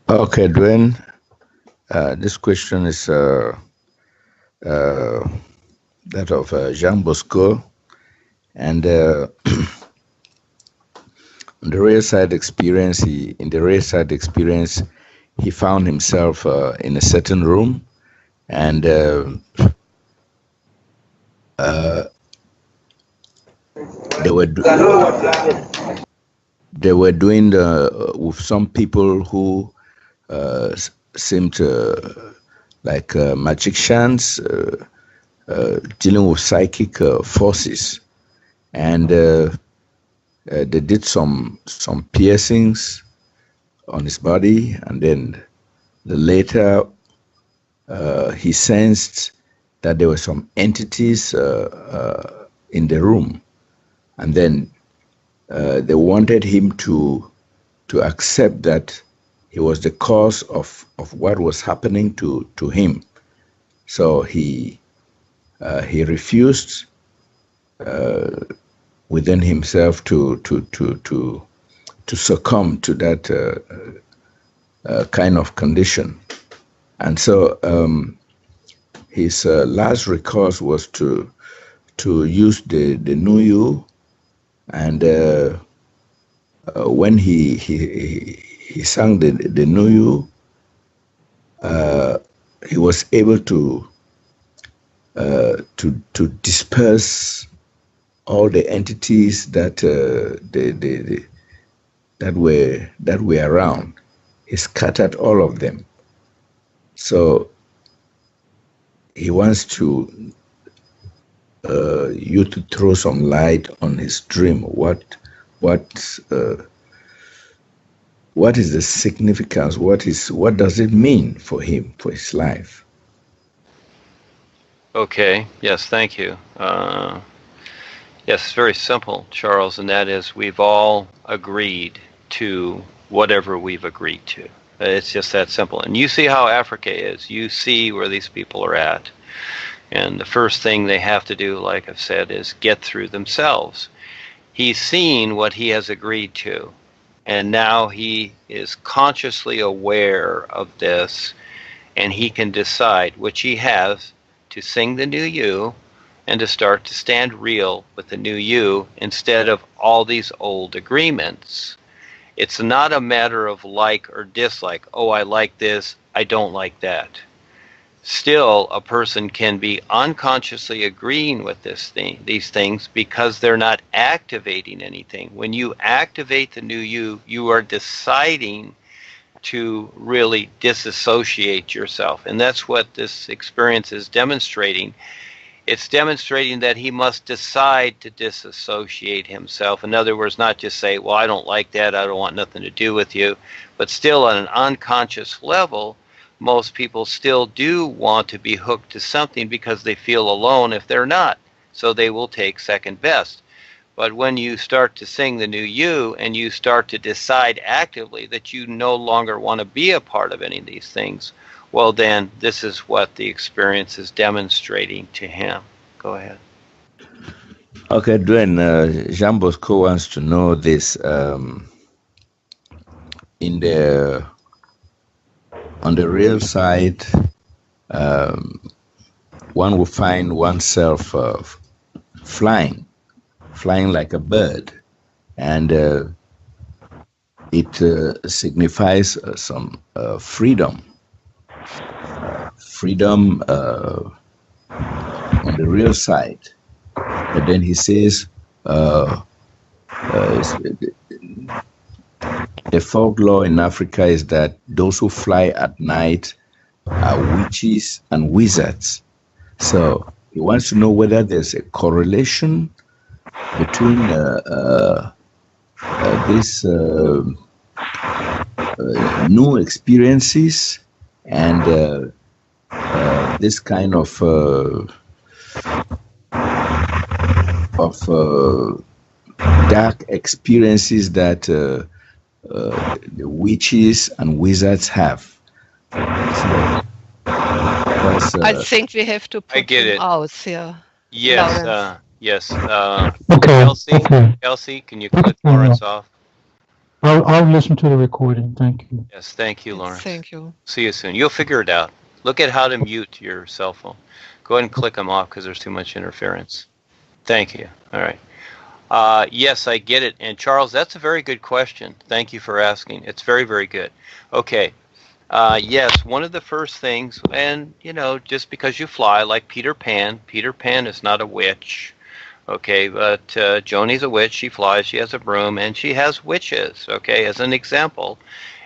Okay, Dwayne. This question is uh, that of Jean Bosco, and in the real side experience, he found himself in a certain room, and uh, they were they were doing with some people who seemed like magicians dealing with psychic forces, and they did some piercings on his body, and then later he sensed that there were some entities in the room, and then they wanted him to accept that he was the cause of what was happening to him. So he refused within himself to succumb to that kind of condition. And so his last recourse was to use the nuyu, and when he sang the nuyu, he was able to disperse all the entities that were around. He scattered all of them. So he wants you to throw some light on his dream. What is the significance? What does it mean for him, for his life? Okay. Yes. Thank you. Yes, it's very simple, Charles, and that is we've all agreed to whatever we've agreed to. It's just that simple. And you see how Africa is. You see where these people are at. And the first thing they have to do, like I've said, is get through themselves. He's seen what he has agreed to, and now he is consciously aware of this, and he can decide, which he has, to sing the new you and to start to stand real with the new you instead of all these old agreements. It's not a matter of like or dislike. Oh, I like this, I don't like that. Still, a person can be unconsciously agreeing with these things because they're not activating anything. When you activate the new you, you are deciding to really disassociate yourself. And that's what this experience is demonstrating. It's demonstrating that he must decide to disassociate himself. In other words, not just say, well, I don't like that, I don't want nothing to do with you, but still on an unconscious level, most people still do want to be hooked to something because they feel alone if they're not. So they will take second best. But when you start to sing the new you and you start to decide actively that you no longer want to be a part of any of these things, well, then this is what the experience is demonstrating to him. Go ahead. Okay, Dwayne, Jean Bosco wants to know this. In the On the real side, one will find oneself flying like a bird, and it signifies some freedom. Freedom on the real side. But then he says the folklore in Africa is that those who fly at night are witches and wizards. So he wants to know whether there's a correlation between these new experiences and this kind of dark experiences that the witches and wizards have. So, I think we have to I put get him it. out here. Yes, Lawrence. yes. Okay. Kelsey, Okay. Kelsey, can you click Lawrence off? I'll listen to the recording. Thank you. Yes, thank you, Yes, Lawrence. thank you. See you soon. You'll figure it out. Look at how to mute your cell phone. Go ahead and click them off because there's too much interference. Thank you. All right. Yes, I get it. And Charles, that's a very good question. Thank you for asking. It's very, very good. Okay. Yes, one of the first things, and just because you fly like Peter Pan is not a witch. Okay, but Joni's a witch. She flies. She has a broom, and she has witches. Okay, as an example.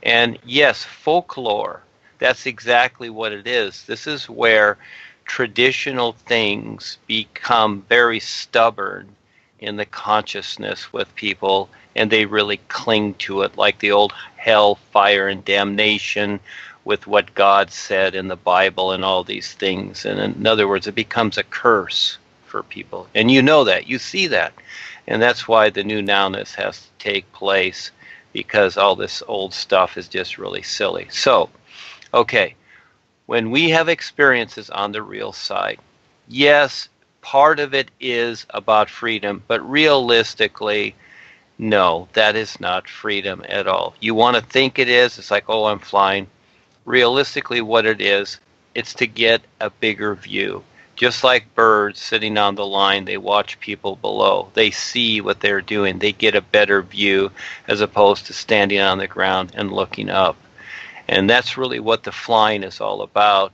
And yes, folklore. That's exactly what it is. This is where traditional things become very stubborn in the consciousness with people, and they really cling to it, like the old hell, fire, and damnation with what God said in the Bible and all these things. And in other words, it becomes a curse for people. And you know that. You see that. And that's why the new nowness has to take place, because all this old stuff is just really silly. So, okay, when we have experiences on the real side, yes, part of it is about freedom, but realistically, no, that is not freedom at all. You want to think it is, it's like, oh, I'm flying. Realistically, what it is, it's to get a bigger view. Just like birds sitting on the line, they watch people below. They see what they're doing. They get a better view as opposed to standing on the ground and looking up. And that's really what the flying is all about,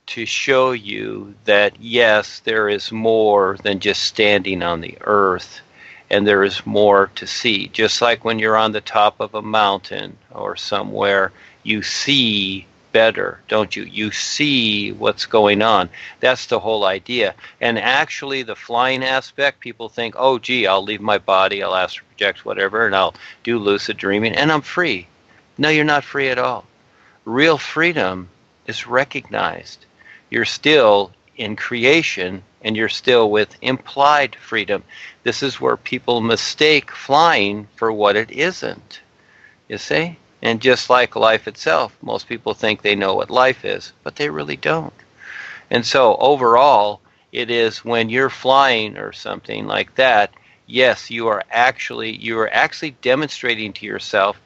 to show you that, yes, there is more than just standing on the earth, and there is more to see. Just like when you're on the top of a mountain or somewhere, you see better, don't you? You see what's going on. That's the whole idea. And actually, the flying aspect, people think, oh, gee, I'll leave my body, I'll astral project, whatever, and I'll do lucid dreaming, and I'm free. No, you're not free at all. Real freedom is recognized. You're still in creation, and you're still with implied freedom. This is where people mistake flying for what it isn't, you see? And just like life itself, most people think they know what life is, but they really don't. And so overall, it is when you're flying or something like that, yes, you are actually demonstrating to yourself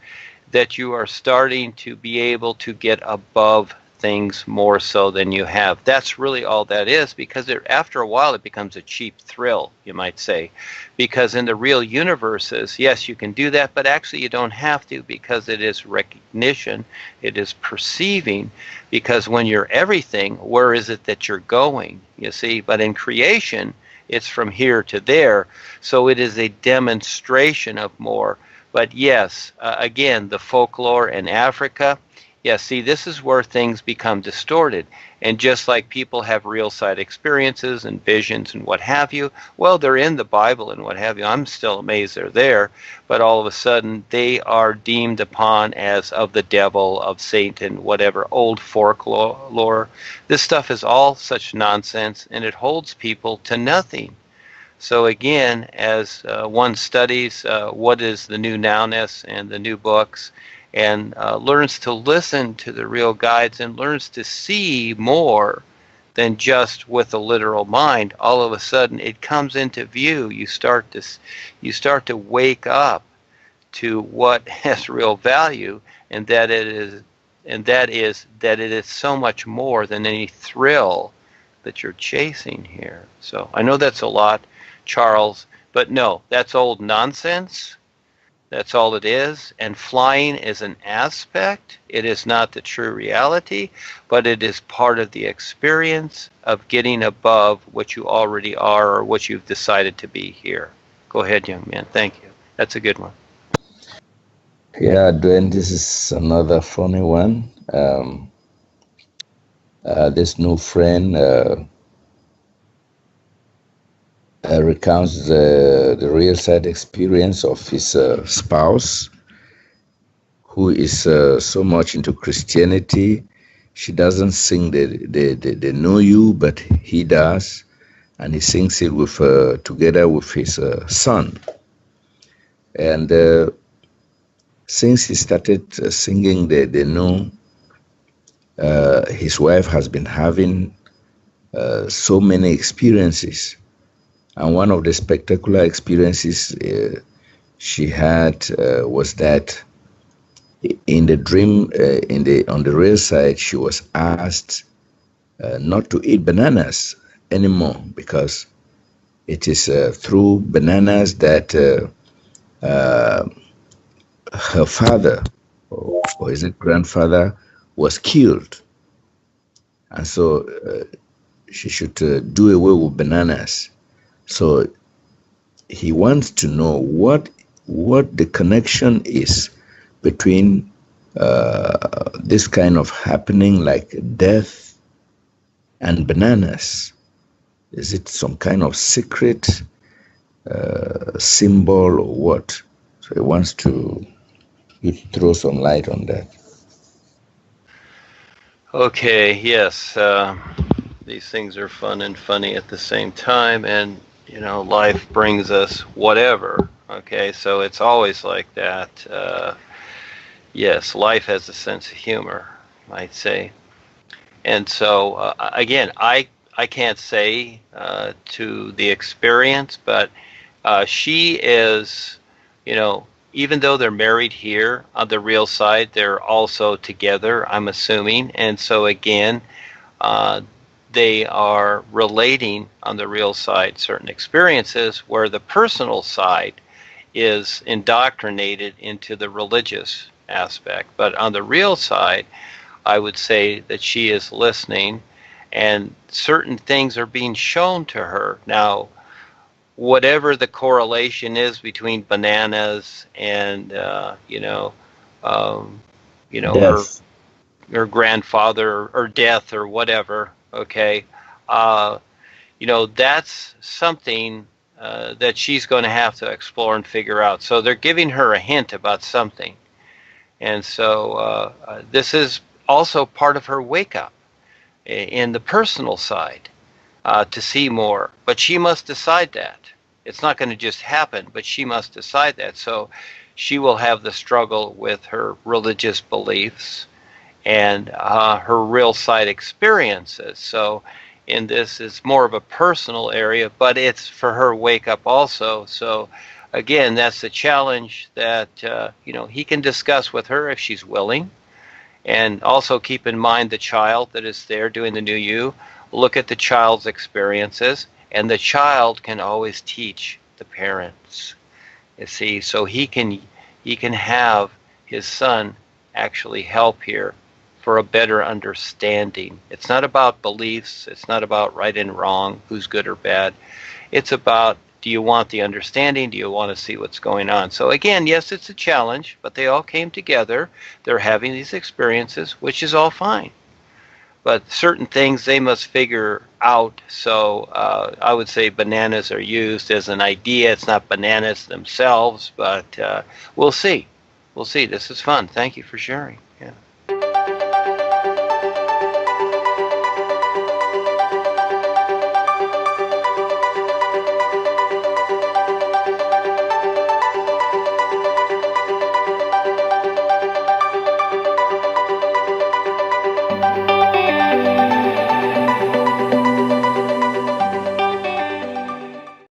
that you are starting to be able to get above things more so than you have. That's really all that is, because after a while it becomes a cheap thrill, you might say. Because in the real universes, yes, you can do that, but actually you don't have to, because it is recognition, it is perceiving, because when you're everything, where is it that you're going, you see? But in creation, it's from here to there, so it is a demonstration of more. But yes, again, the folklore in Africa, yeah, see, this is where things become distorted. And just like people have real side experiences and visions and what have you, well, they're in the Bible and what have you. I'm still amazed they're there. But all of a sudden, they are deemed upon as of the devil, of Satan, whatever, old folklore. This stuff is all such nonsense, and it holds people to nothing. So again, as one studies what is the new nowness and the new books, and learns to listen to the real guides and learns to see more than just with a literal mind, all of a sudden it comes into view. You start to wake up to what has real value, and that it is so much more than any thrill that you're chasing here. So I know that's a lot, Charles, but no, that's old nonsense. That's all it is. And flying is an aspect. It is not the true reality, but it is part of the experience of getting above what you already are or what you've decided to be here. Go ahead, young man. Thank you. That's a good one. Yeah, Dwayne, this is another funny one. This new friend recounts the real side experience of his spouse, who is so much into Christianity. She doesn't sing the Know You, but he does, and he sings it with together with his son. And since he started singing the Know, his wife has been having so many experiences. And one of the spectacular experiences she had was that in the dream, on the real side, she was asked not to eat bananas anymore because it is through bananas that her father, or is it grandfather, was killed, and so she should do away with bananas. So he wants to know what the connection is between this kind of happening like death and bananas. Is it some kind of secret symbol or what? So he wants to throw some light on that. Okay, yes. These things are fun and funny at the same time, and life brings us whatever. Okay, so it's always like that. Yes, life has a sense of humor, I'd say. And so, again, I can't say to the experience, but she is, even though they're married here on the real side, they're also together, I'm assuming. And so, again, they are relating on the real side certain experiences where the personal side is indoctrinated into the religious aspect. But on the real side, I would say that she is listening and certain things are being shown to her. Now, whatever the correlation is between bananas and, her grandfather or death or whatever, okay, that's something that she's going to have to explore and figure out. So they're giving her a hint about something. And so this is also part of her wake up in the personal side to see more. But she must decide that. It's not going to just happen, but she must decide that. So she will have the struggle with her religious beliefs and her real side experiences. So in this, it's more of a personal area, but it's for her wake up also. So again, that's the challenge that he can discuss with her if she's willing. And also keep in mind the child that is there doing the new you. Look at the child's experiences, and the child can always teach the parents. You see, so he can have his son actually help here for a better understanding. It's not about beliefs. It's not about right and wrong, who's good or bad. It's about, do you want the understanding? Do you want to see what's going on? So again, yes, it's a challenge, but they all came together. They're having these experiences, which is all fine. But certain things they must figure out. So I would say bananas are used as an idea. It's not bananas themselves, but we'll see. We'll see. This is fun. Thank you for sharing. Yeah.